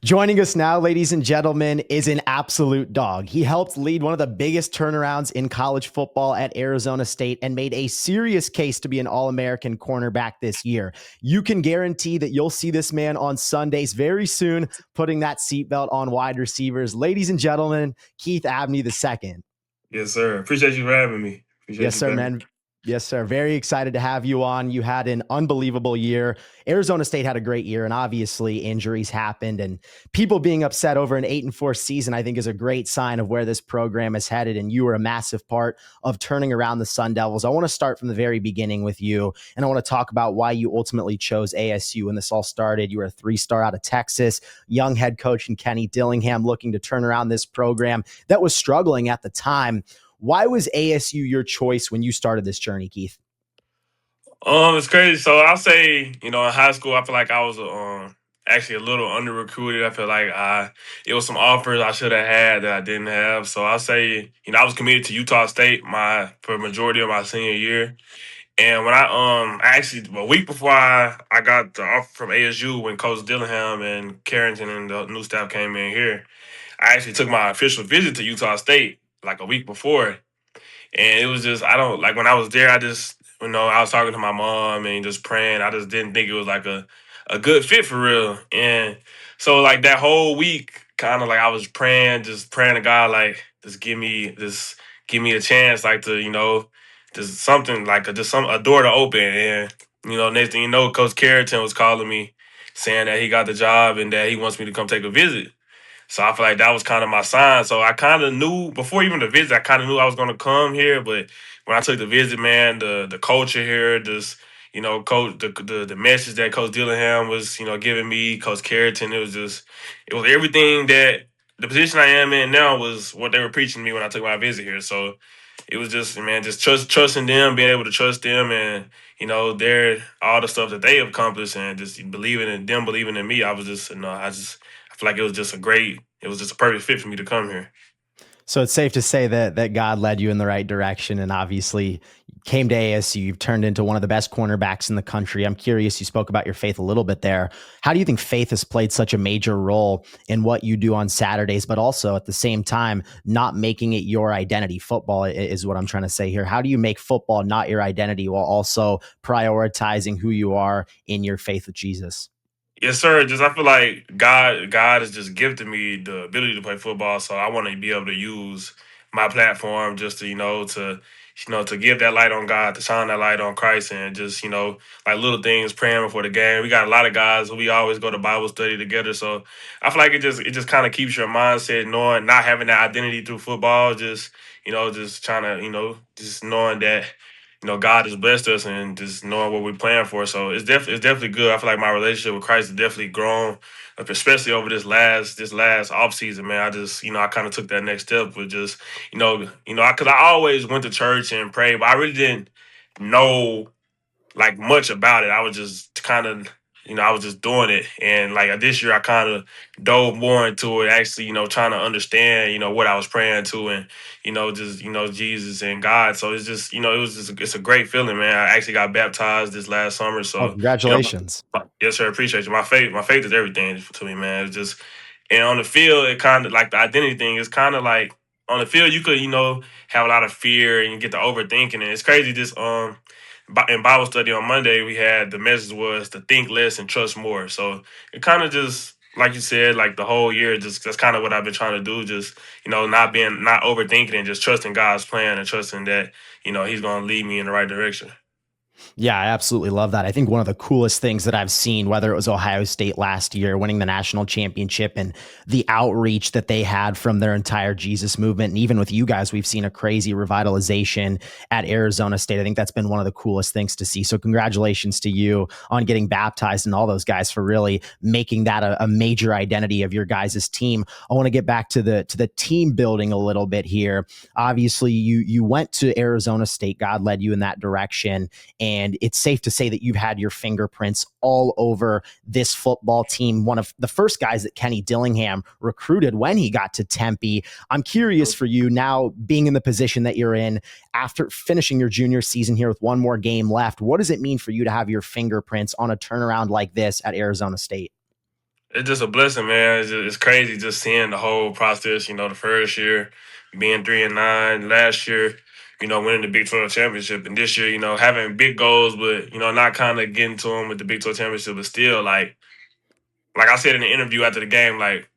Joining us now, ladies and gentlemen, is an absolute dog. He helped lead one of the biggest turnarounds in college football at Arizona State and made a serious case to be an All-American cornerback this year. You can guarantee that you'll see this man on Sundays very soon, putting that seatbelt on wide receivers. Ladies and gentlemen, Keith Abney II. Yes, sir. Appreciate you for having me. Yes, sir, man. Yes, sir. Very excited to have you on. You had an unbelievable year. Arizona State had a great year, and obviously injuries happened, and people being upset over an 8-4 season, I think, is a great sign of where this program is headed. And you were a massive part of turning around the Sun Devils. I want to start from the very beginning with you, and I want to talk about why you ultimately chose ASU when this all started. You were a 3-star out of Texas, young head coach in Kenny Dillingham, looking to turn around this program that was struggling at the time. Why was ASU your choice when you started this journey, Keith? It's crazy. So I'll say, in high school, I feel like I was actually a little under recruited. I feel like it was some offers I should have had that I didn't have. So I'll say, I was committed to Utah State for a majority of my senior year. And when actually a week before I got the offer from ASU when Coach Dillingham and Carrington and the new staff came in here, I actually took my official visit to Utah State like a week before. And it was just, I don't, like when I was there, I was talking to my mom and just praying. I just didn't think it was like a good fit for real. And so like that whole week, kind of like I was praying, just praying to God, like, give me a chance, like to, just something like a door to open. And, next thing you know, Coach Carrington was calling me saying that he got the job and that he wants me to come take a visit. So I feel like that was kind of my sign. So I kind of knew before even the visit, I kind of knew I was going to come here. But when I took the visit, man, the culture here, just coach the message that Coach Dillingham was giving me, Coach Carrington, it was everything that the position I am in now was what they were preaching to me when I took my visit here. So it was just, man, just trusting them, being able to trust them, and they're all the stuff that they have accomplished, and just believing in them, believing in me. I was just, I feel like it was just a perfect fit for me to come here. So it's safe to say that God led you in the right direction, and obviously came to ASU. You've turned into one of the best cornerbacks in the country. I'm curious, you spoke about your faith a little bit there. How do you think faith has played such a major role in what you do on Saturdays, but also at the same time, not making it your identity? Football is what I'm trying to say here. How do you make football not your identity while also prioritizing who you are in your faith with Jesus? Yes, sir. Just I feel like God has just gifted me the ability to play football, so I want to be able to use my platform just to to give that light on God, to shine that light on Christ, and just like little things, praying before the game. We got a lot of guys who we always go to Bible study together, so I feel like it just kind of keeps your mindset knowing, not having that identity through football, just just trying to just knowing that God has blessed us and just knowing what we're playing for. So it's definitely good. I feel like my relationship with Christ has definitely grown, especially over this last off season, man. I just I kind of took that next step with just because I always went to church and prayed, but I really didn't know like much about it. I was just kind of, I was just doing it. And like this year, I kind of dove more into it, actually, trying to understand, what I was praying to, and, just, Jesus and God. So it's just, it's a great feeling, man. I actually got baptized this last summer. Oh, So, congratulations. yes, sir. Appreciate you. My faith is everything to me, man. It's just, and on the field, it kind of like the identity thing is kind of like on the field, you could, have a lot of fear and you get to overthinking. And it's crazy. In Bible study on Monday, we had the message was to think less and trust more. So it kind of just, like you said, like the whole year, just that's kind of what I've been trying to do. Just not overthinking and just trusting God's plan and trusting that He's going to lead me in the right direction. Yeah, I absolutely love that. I think one of the coolest things that I've seen, whether it was Ohio State last year winning the national championship and the outreach that they had from their entire Jesus movement, and even with you guys, we've seen a crazy revitalization at Arizona State. I think that's been one of the coolest things to see. So congratulations to you on getting baptized and all those guys for really making that a major identity of your guys' team. I want to get back to the team building a little bit here. Obviously, you went to Arizona State. God led you in that direction. And it's safe to say that you've had your fingerprints all over this football team. One of the first guys that Kenny Dillingham recruited when he got to Tempe. I'm curious for you now, being in the position that you're in after finishing your junior season here with one more game left. What does it mean for you to have your fingerprints on a turnaround like this at Arizona State? It's just a blessing, man. It's crazy just seeing the whole process. The first year being 3-9, last year, winning the Big 12 championship, and this year, having big goals, but not kind of getting to them with the Big 12 championship, but still, like I said in the interview after the game, like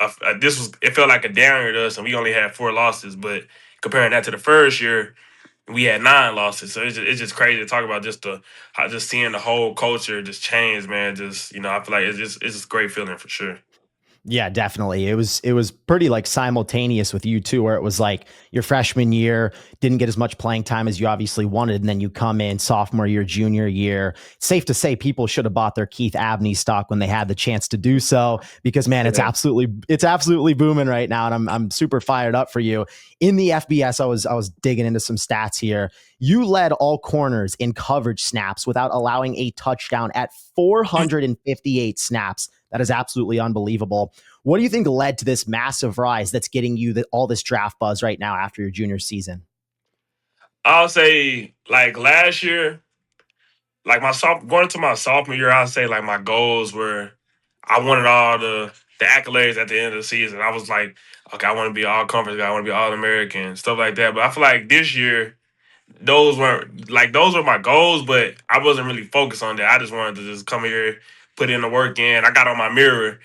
it felt like a downer to us, and we only had 4 losses, but comparing that to the first year, we had 9 losses. So it's just crazy to talk about how just seeing the whole culture just change, man. Just I feel like it's just a great feeling for sure. Yeah, definitely. It was pretty like simultaneous with you too, where it was like your freshman year didn't get as much playing time as you obviously wanted, and then you come in sophomore year, junior year. It's safe to say people should have bought their Keith Abney stock when they had the chance to do so, because man, it's absolutely booming right now, and I'm super fired up for you. In the FBS, I was digging into some stats here. You led all corners in coverage snaps without allowing a touchdown at 458 snaps. That is absolutely unbelievable. What do you think led to this massive rise that's getting you all this draft buzz right now after your junior season? I'll say like last year, like going into my sophomore year, I'll say like my goals were I wanted all the accolades at the end of the season. I was like, okay, I want to be all conference guy, I want to be all American, stuff like that. But I feel like this year those were my goals, but I wasn't really focused on that. I just wanted to just come here, put in the work in. I got on my mirror.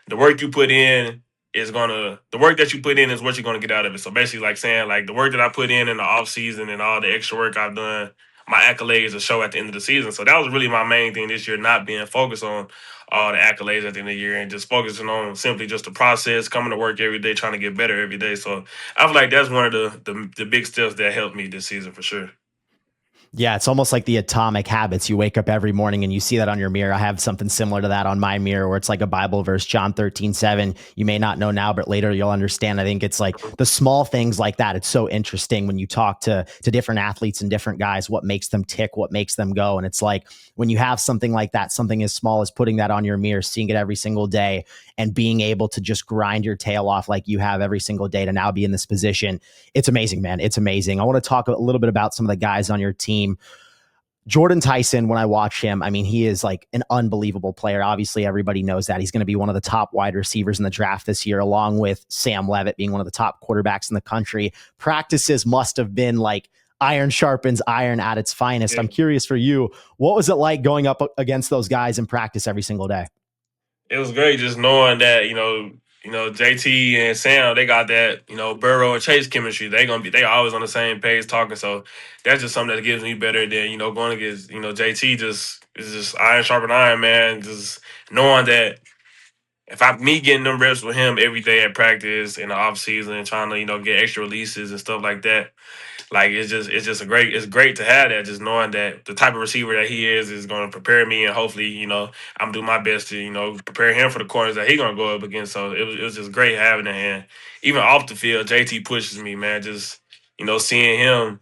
The work you put in the work that you put in is what you're gonna get out of it. So basically like saying like the work that I put in the off season and all the extra work I've done, my accolades will show at the end of the season. So that was really my main thing this year, not being focused on all the accolades at the end of the year and just focusing on simply just the process, coming to work every day, trying to get better every day. So I feel like that's one of the big steps that helped me this season for sure. Yeah, it's almost like the atomic habits. You wake up every morning and you see that on your mirror. I have something similar to that on my mirror where it's like a Bible verse, John 13:7. You may not know now, but later you'll understand. I think it's like the small things like that. It's so interesting when you talk to different athletes and different guys, what makes them tick, what makes them go. And it's like when you have something like that, something as small as putting that on your mirror, seeing it every single day, and being able to just grind your tail off like you have every single day to now be in this position. It's amazing, man. It's amazing. I want to talk a little bit about some of the guys on your team. Jordan Tyson, when I watch him, I mean, he is like an unbelievable player. Obviously, everybody knows that. He's going to be one of the top wide receivers in the draft this year, along with Sam Levitt being one of the top quarterbacks in the country. Practices must have been like iron sharpens iron at its finest. Yeah. I'm curious for you, what was it like going up against those guys in practice every single day? It was great just knowing that JT and Sam they got that Burrow and Chase chemistry. They always on the same page talking. So that's just something that gives me better than going against JT. Just is just iron sharpen iron, man. Just knowing that if I me getting them reps with him every day at practice in the off season, trying to get extra releases and stuff like that. Like it's just it's great to have that. Just knowing that the type of receiver that he is going to prepare me, and hopefully I'm doing my best to prepare him for the corners that he's going to go up against. So it was just great having that. And even off the field, JT pushes me, man. Just seeing him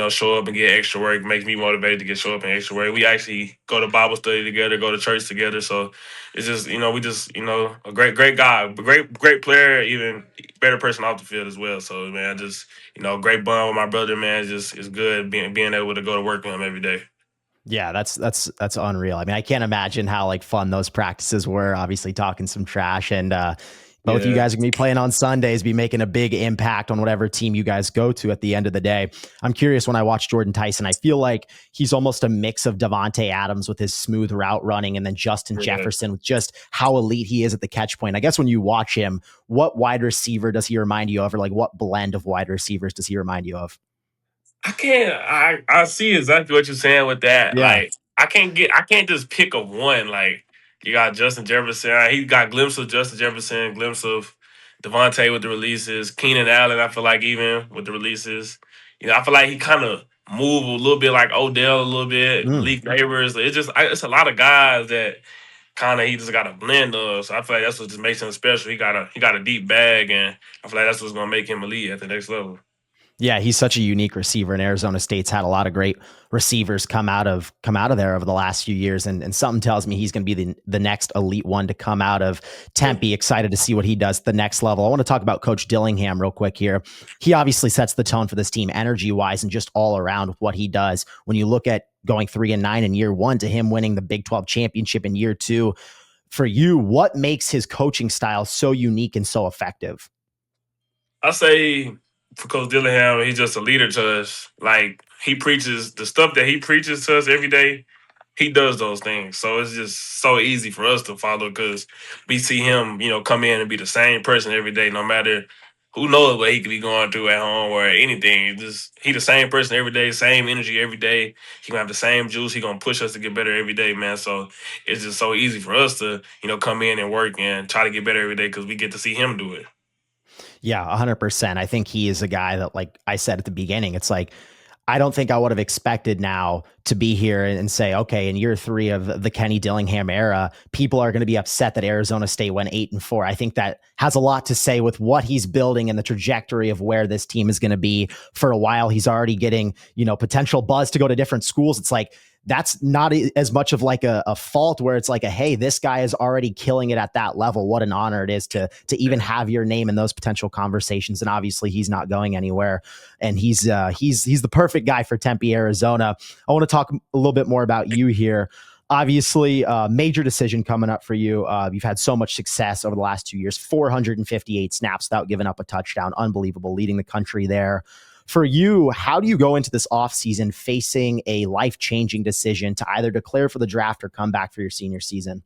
show up and get extra work makes me motivated to get show up and extra work. We actually go to Bible study together, go to church together. So it's just, we just, a great guy, great player, even better person off the field as well. So man, just, great bond with my brother, man. It's good being able to go to work with him every day. Yeah, that's unreal. I mean, I can't imagine how like fun those practices were. Obviously, talking some trash, and both of you Yeah. guys are gonna be playing on Sundays, be making a big impact on whatever team you guys go to at the end of the day. I'm curious when I watch Jordan Tyson, I feel like he's almost a mix of Devontae Adams with his smooth route running, and then Justin Yeah. Jefferson with just how elite he is at the catch point. I guess when you watch him, what wide receiver does he remind you of, or like what blend of wide receivers does he remind you of? I see exactly what you're saying with that. Yeah. Like I can't just pick a one. Like you got Justin Jefferson. He got glimpse of Justin Jefferson, glimpse of Devontae with the releases. Keenan Allen, I feel like even with the releases. I feel like he kind of move a little bit like Odell a little bit, Mm. Malik Neighbors. It's a lot of guys that kind of he just got a blend of. So I feel like that's what just makes him special. He got a deep bag, and I feel like that's what's gonna make him elite at the next level. Yeah, he's such a unique receiver, and Arizona State's had a lot of great receivers come out of there over the last few years, and something tells me he's going to be the next elite one to come out of Tempe. Excited to see what he does at the next level. I want to talk about Coach Dillingham real quick here. He obviously sets the tone for this team, energy wise, and just all around with what he does. When you look at going 3-9 in year one to him winning the Big 12 championship in year two, for you, what makes his coaching style so unique and so effective? I say for Coach Dillingham, he's just a leader to us. Like he preaches the stuff that he preaches to us every day. He does those things, so it's just so easy for us to follow because we see him, come in and be the same person every day, no matter who knows what he could be going through at home or anything. Just he the same person every day, same energy every day. He gonna have the same juice. He gonna push us to get better every day, man. So it's just so easy for us to, come in and work and try to get better every day because we get to see him do it. Yeah, 100%. I think he is a guy that, like I said at the beginning, it's like, I don't think I would have expected now to be here and say, okay, in year 3 of the Kenny Dillingham era, people are going to be upset that Arizona State went 8-4. I think that has a lot to say with what he's building and the trajectory of where this team is going to be for a while. He's already getting, potential buzz to go to different schools. It's like, that's not as much of like a fault where it's like hey, this guy is already killing it at that level. What an honor it is to even have your name in those potential conversations. And obviously he's not going anywhere. And he's the perfect guy for Tempe, Arizona. I want to talk a little bit more about you here. Obviously, major decision coming up for you. You've had so much success over the last 2 years, 458 snaps without giving up a touchdown. Unbelievable, leading the country there. For you, how do you go into this offseason facing a life-changing decision to either declare for the draft or come back for your senior season?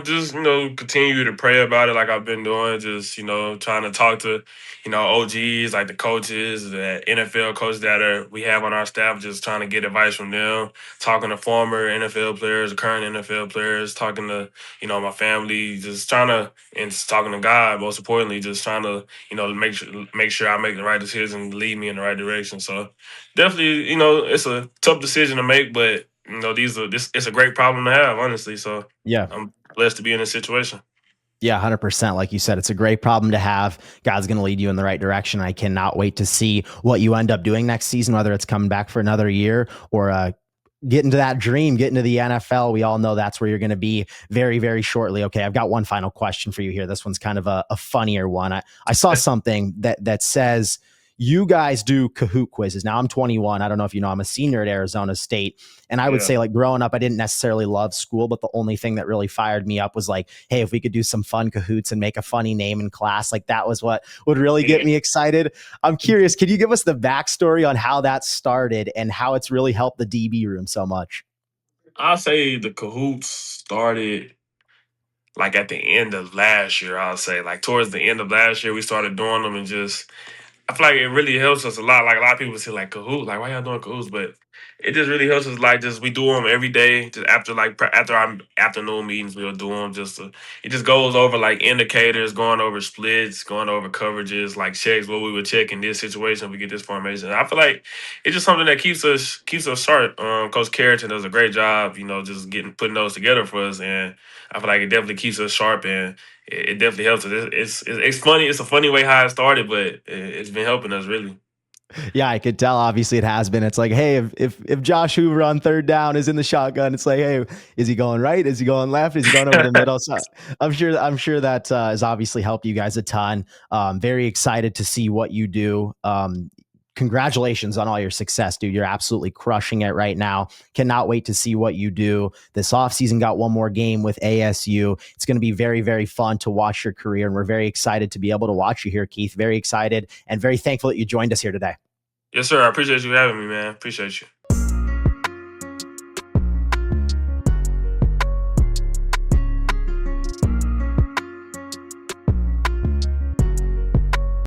Just continue to pray about it like I've been doing. Just trying to talk to OGs like the coaches, the NFL coaches that we have on our staff. Just trying to get advice from them. Talking to former NFL players, current NFL players. Talking to my family. Just trying to and just talking to God. Most importantly, just trying to make sure I make the right decision, lead me in the right direction. So definitely, it's a tough decision to make, but it's a great problem to have, honestly. So Yeah. I'm blessed to be in this situation. Yeah, 100%. Like you said, it's a great problem to have. God's going to lead you in the right direction. I cannot wait to see what you end up doing next season, whether it's coming back for another year or get into that dream, get into the NFL. We all know that's where you're going to be very, very shortly. Okay, I've got one final question for you here. This one's kind of a funnier one. I saw something that says you guys do Kahoot quizzes. Now I'm 21. I don't know if you know, I'm a senior at Arizona State. And I would Yeah. say, like, growing up, I didn't necessarily love school, but the only thing that really fired me up was like, hey, if we could do some fun Kahoots and make a funny name in class, like that was what would really get Yeah. me excited. I'm curious, can you give us the backstory on how that started and how it's really helped the DB room so much? I'll say the Cahoots started like at the end of last year. I'll say like towards the end of last year, we started doing them and just I feel like it really helps us a lot. Like a lot of people say like Kahoot, like why y'all doing Kahoots? But it just really helps us. Like just we do them every day. Just after our afternoon meetings, we'll do them. It just goes over like indicators, going over splits, going over coverages, like checks what we would check in this situation. We get this formation. I feel like it's just something that keeps us sharp. Coach Carrington does a great job. Just putting those together for us, and I feel like it definitely keeps us sharp and it definitely helps us. It's funny. It's a funny way how it started, but it's been helping us really. Yeah, I could tell. Obviously, it has been. It's like, hey, if Josh Hoover on third down is in the shotgun, it's like, hey, is he going right? Is he going left? Is he going over the middle? So I'm sure that has obviously helped you guys a ton. Very excited to see what you do. Congratulations on all your success, dude. You're absolutely crushing it right now. Cannot wait to see what you do. This offseason got one more game with ASU. It's going to be very, very fun to watch your career. And we're very excited to be able to watch you here, Keith. Very excited and very thankful that you joined us here today. Yes, sir. I appreciate you having me, man. Appreciate you.